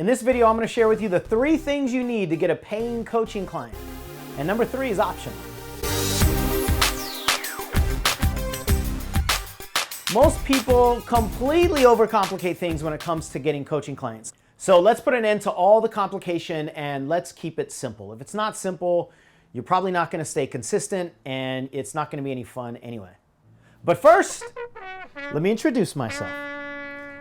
In this video, I'm going to share with you the 3 things you need to get a paying coaching client. And number 3 is optional. Most people completely overcomplicate things when it comes to getting coaching clients. So let's put an end to all the complication and let's keep it simple. If it's not simple, you're probably not going to stay consistent and it's not going to be any fun anyway. But first, let me introduce myself.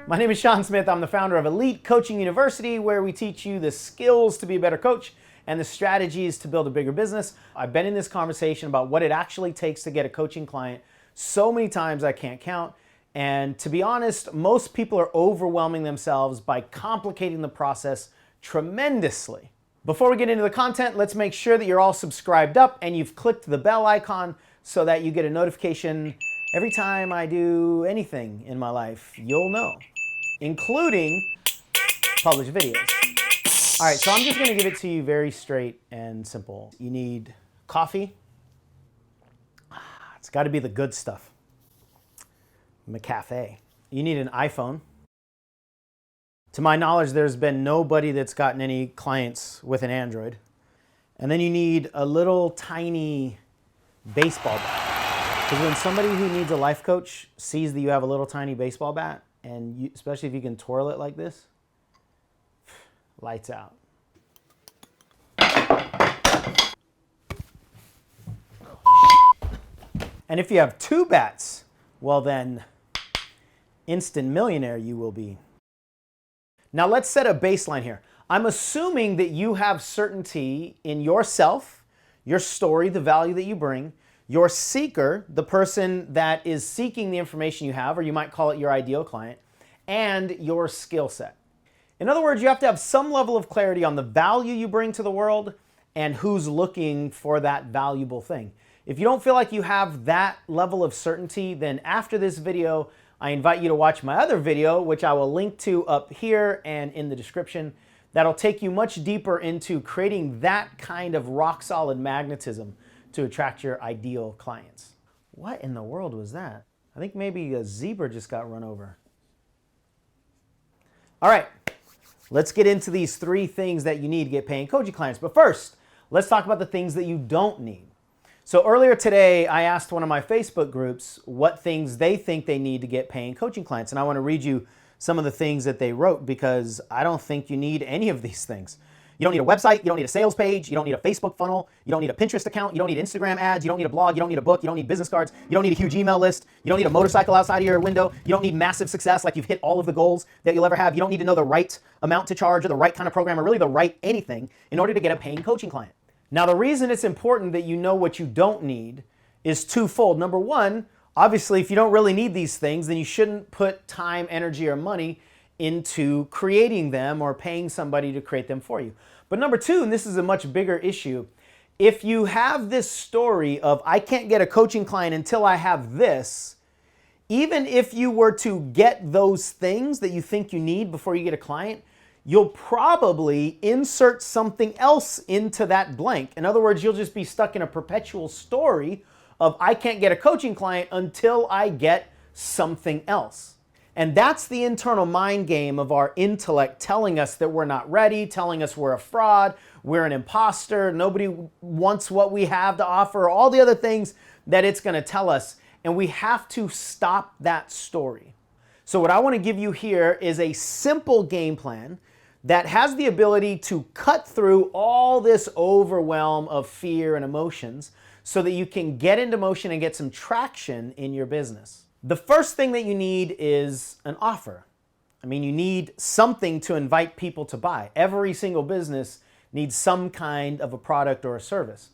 My name is Sean Smith. I'm the founder of Elite Coaching University, where we teach you the skills to be a better coach and the strategies to build a bigger business. I've been in this conversation about what it actually takes to get a coaching client so many times I can't count. And to be honest, most people are overwhelming themselves by complicating the process tremendously. Before we get into the content, let's make sure that you're all subscribed up and you've clicked the bell icon so that you get a notification every time I do anything in my life. You'll know, including published videos. All right, so I'm just going to give it to you very straight and simple. You need coffee. It's got to be the good stuff. McCafe. You need an iPhone. To my knowledge, there's been nobody that's gotten any clients with an Android. And then you need a little tiny baseball bat. Because when somebody who needs a life coach sees that you have a little tiny baseball bat, and you, especially if you can twirl it like this, lights out. And if you have 2 bats, well then, instant millionaire you will be. Now let's set a baseline here. I'm assuming that you have certainty in yourself, your story, the value that you bring, your seeker, the person that is seeking the information you have, or you might call it your ideal client, and your skill set. In other words, you have to have some level of clarity on the value you bring to the world and who's looking for that valuable thing. If you don't feel like you have that level of certainty, then after this video, I invite you to watch my other video, which I will link to up here and in the description. That'll take you much deeper into creating that kind of rock-solid magnetism to attract your ideal clients. What in the world was that? I think maybe a zebra just got run over. All right, let's get into these 3 things that you need to get paying coaching clients. But first, let's talk about the things that you don't need. So earlier today, I asked one of my Facebook groups what things they think they need to get paying coaching clients. And I want to read you some of the things that they wrote because I don't think you need any of these things. You don't need a website, you don't need a sales page, you don't need a Facebook funnel, you don't need a Pinterest account, you don't need Instagram ads, you don't need a blog, you don't need a book, you don't need business cards, you don't need a huge email list, you don't need a motorcycle outside of your window, you don't need massive success like you've hit all of the goals that you'll ever have, you don't need to know the right amount to charge or the right kind of program or really the right anything in order to get a paying coaching client. Now, the reason it's important that you know what you don't need is twofold. Number one, obviously, if you don't really need these things, then you shouldn't put time, energy, or money into creating them or paying somebody to create them for you. But number 2, and this is a much bigger issue, if you have this story of, I can't get a coaching client until I have this, even if you were to get those things that you think you need before you get a client, you'll probably insert something else into that blank. In other words, you'll just be stuck in a perpetual story of I can't get a coaching client until I get something else. And that's the internal mind game of our intellect telling us that we're not ready, telling us we're a fraud, we're an imposter, nobody wants what we have to offer, all the other things that it's going to tell us. And we have to stop that story. So what I want to give you here is a simple game plan that has the ability to cut through all this overwhelm of fear and emotions so that you can get into motion and get some traction in your business. The first thing that you need is an offer. I mean, you need something to invite people to buy. Every single business needs some kind of a product or a service.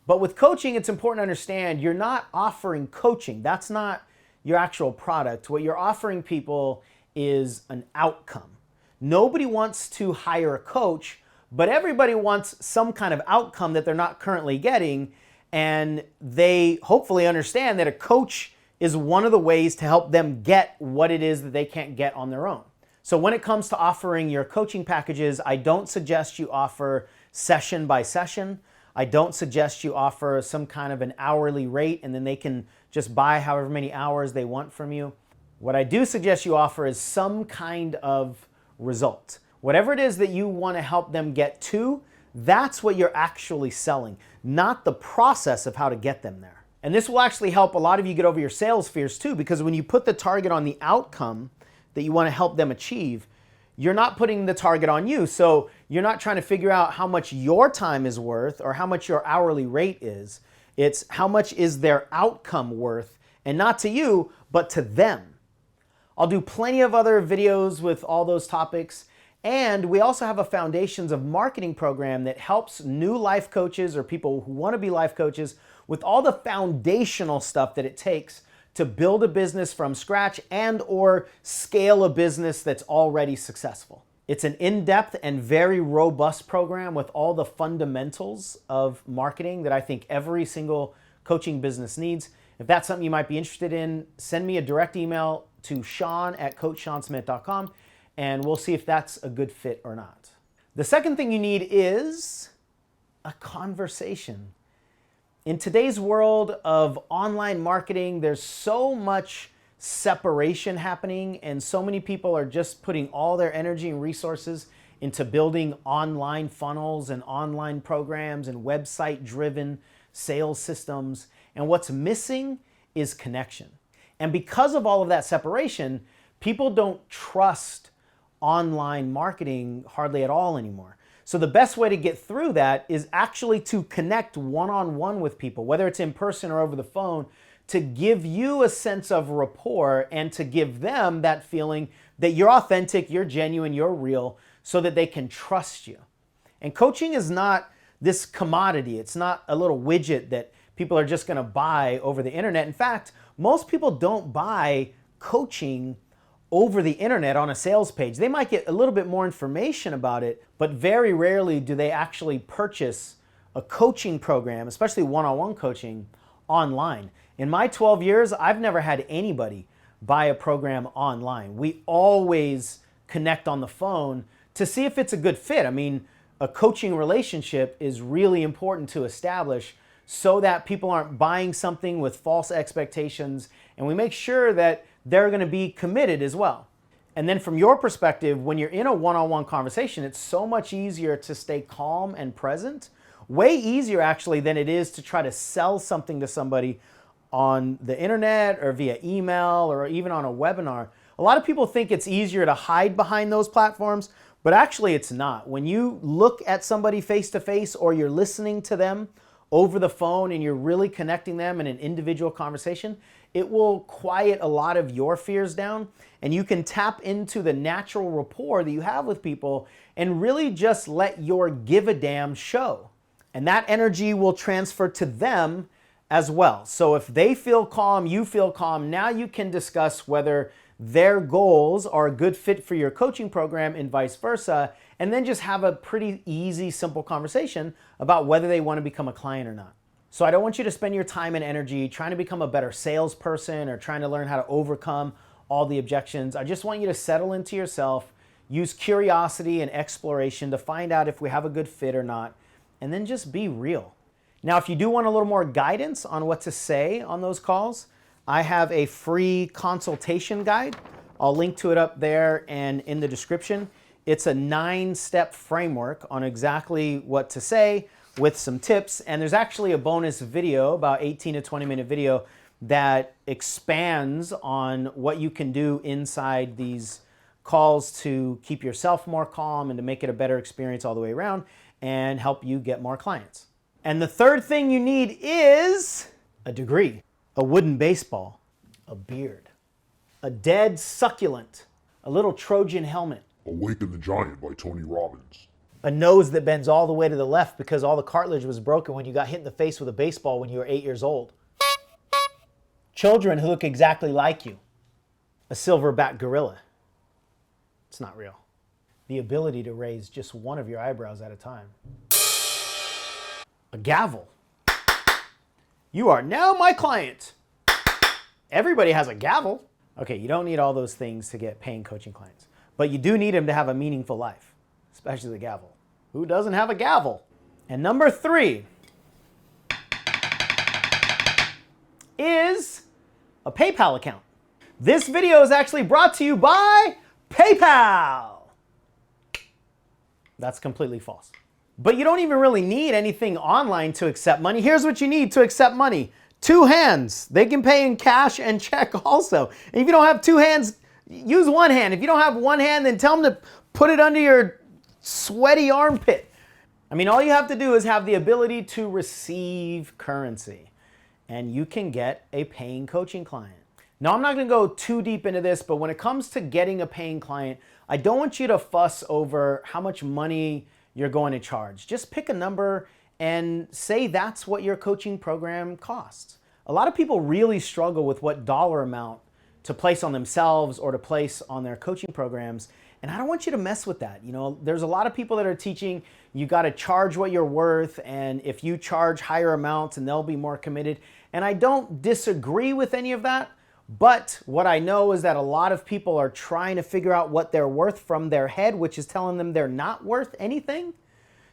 But with coaching, it's important to understand you're not offering coaching. That's not your actual product. What you're offering people is an outcome. Nobody wants to hire a coach, but everybody wants some kind of outcome that they're not currently getting, and they hopefully understand that a coach is one of the ways to help them get what it is that they can't get on their own. So when it comes to offering your coaching packages, I don't suggest you offer session by session. I don't suggest you offer some kind of an hourly rate and then they can just buy however many hours they want from you. What I do suggest you offer is some kind of result. Whatever it is that you want to help them get to, that's what you're actually selling, not the process of how to get them there. And this will actually help a lot of you get over your sales fears too, because when you put the target on the outcome that you want to help them achieve, you're not putting the target on you. So you're not trying to figure out how much your time is worth or how much your hourly rate is. It's how much is their outcome worth, and not to you, but to them. I'll do plenty of other videos with all those topics. And we also have a Foundations of Marketing program that helps new life coaches or people who want to be life coaches with all the foundational stuff that it takes to build a business from scratch and or scale a business that's already successful. It's an in-depth and very robust program with all the fundamentals of marketing that I think every single coaching business needs. If that's something you might be interested in, send me a direct email to Sean@coachseansmith.com. and we'll see if that's a good fit or not. The second thing you need is a conversation. In today's world of online marketing, there's so much separation happening, and so many people are just putting all their energy and resources into building online funnels and online programs and website-driven sales systems. And what's missing is connection. And because of all of that separation, people don't trust online marketing hardly at all anymore. So the best way to get through that is actually to connect one-on-one with people, whether it's in person or over the phone, to give you a sense of rapport and to give them that feeling that you're authentic, you're genuine, you're real, so that they can trust you. And coaching is not this commodity. It's not a little widget that people are just going to buy over the internet. In fact, most people don't buy coaching over the internet on a sales page. They might get a little bit more information about it, but very rarely do they actually purchase a coaching program, especially one-on-one coaching, online. In my 12 years, I've never had anybody buy a program online. We always connect on the phone to see if it's a good fit. I mean, a coaching relationship is really important to establish so that people aren't buying something with false expectations, and we make sure that they're going to be committed as well. And then from your perspective, when you're in a one-on-one conversation, it's so much easier to stay calm and present, way easier actually than it is to try to sell something to somebody on the internet or via email or even on a webinar. A lot of people think it's easier to hide behind those platforms, but actually it's not. When you look at somebody face to face or you're listening to them over the phone and you're really connecting them in an individual conversation, it will quiet a lot of your fears down, and you can tap into the natural rapport that you have with people and really just let your give a damn show. And that energy will transfer to them as well. So if they feel calm, you feel calm, now you can discuss whether their goals are a good fit for your coaching program and vice versa, and then just have a pretty easy, simple conversation about whether they want to become a client or not. So I don't want you to spend your time and energy trying to become a better salesperson or trying to learn how to overcome all the objections. I just want you to settle into yourself, use curiosity and exploration to find out if we have a good fit or not, and then just be real. Now, if you do want a little more guidance on what to say on those calls, I have a free consultation guide. I'll link to it up there and in the description. It's a 9-step framework on exactly what to say with some tips. And there's actually a bonus video, about 18 to 20-minute video, that expands on what you can do inside these calls to keep yourself more calm and to make it a better experience all the way around and help you get more clients. And the third thing you need is a degree, a wooden baseball, a beard, a dead succulent, a little Trojan helmet, Awaken the Giant by Tony Robbins, a nose that bends all the way to the left because all the cartilage was broken when you got hit in the face with a baseball when you were 8 years old, children who look exactly like you, a silverback gorilla. It's not real. The ability to raise just one of your eyebrows at a time. A gavel. You are now my client. Everybody has a gavel. Okay, you don't need all those things to get paying coaching clients, but you do need them to have a meaningful life, especially the gavel. Who doesn't have a gavel? And number 3 is a PayPal account. This video is actually brought to you by PayPal. That's completely false. But you don't even really need anything online to accept money. Here's what you need to accept money. 2 hands. They can pay in cash and check also. And if you don't have 2 hands, use 1 hand. If you don't have 1 hand, then tell them to put it under your sweaty armpit. I mean, all you have to do is have the ability to receive currency, and you can get a paying coaching client. Now, I'm not going to go too deep into this, but when it comes to getting a paying client, I don't want you to fuss over how much money you're going to charge. Just pick a number and say that's what your coaching program costs. A lot of people really struggle with what dollar amount to place on themselves or to place on their coaching programs. And I don't want you to mess with that. You know, there's a lot of people that are teaching you got to charge what you're worth, and if you charge higher amounts and they'll be more committed. And I don't disagree with any of that, but what I know is that a lot of people are trying to figure out what they're worth from their head, which is telling them they're not worth anything.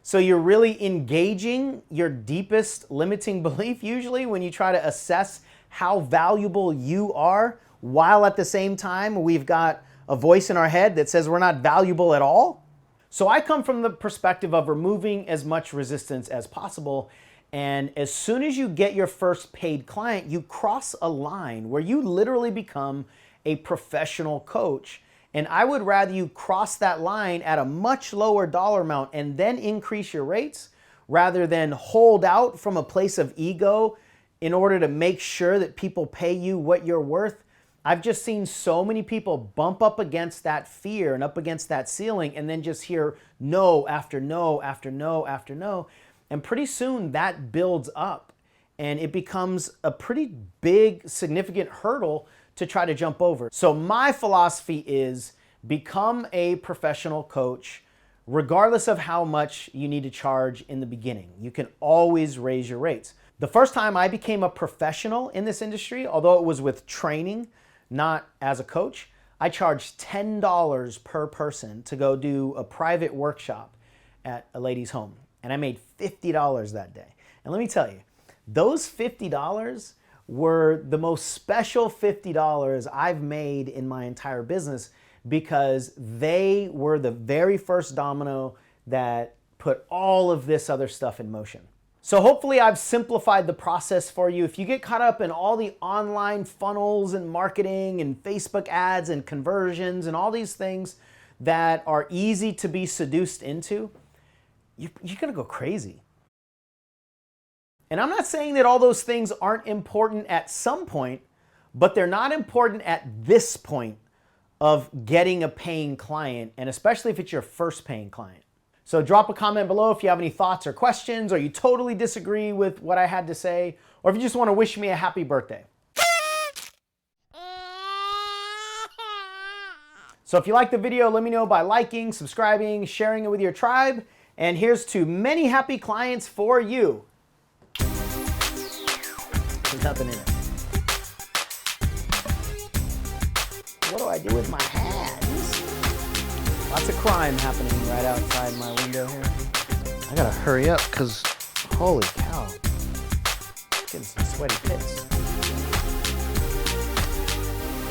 So you're really engaging your deepest limiting belief usually when you try to assess how valuable you are, while at the same time we've got a voice in our head that says we're not valuable at all. So I come from the perspective of removing as much resistance as possible. And as soon as you get your first paid client, you cross a line where you literally become a professional coach. And I would rather you cross that line at a much lower dollar amount and then increase your rates rather than hold out from a place of ego in order to make sure that people pay you what you're worth. I've just seen so many people bump up against that fear and up against that ceiling and then just hear no after no after no after no. And pretty soon that builds up and it becomes a pretty big, significant hurdle to try to jump over. So my philosophy is become a professional coach regardless of how much you need to charge in the beginning. You can always raise your rates. The first time I became a professional in this industry, although it was with training, not as a coach, I charged $10 per person to go do a private workshop at a lady's home. And I made $50 that day. And let me tell you, those $50 were the most special $50 I've made in my entire business because they were the very first domino that put all of this other stuff in motion. So hopefully I've simplified the process for you. If you get caught up in all the online funnels and marketing and Facebook ads and conversions and all these things that are easy to be seduced into, you're gonna go crazy. And I'm not saying that all those things aren't important at some point, but they're not important at this point of getting a paying client, and especially if it's your first paying client. So drop a comment below if you have any thoughts or questions, or you totally disagree with what I had to say, or if you just want to wish me a happy birthday. So if you like the video, let me know by liking, subscribing, sharing it with your tribe, and here's to many happy clients for you. There's nothing in it. What do I do with my hands? Lots of crime happening right outside my window here. I gotta hurry up because, holy cow, getting some sweaty pits.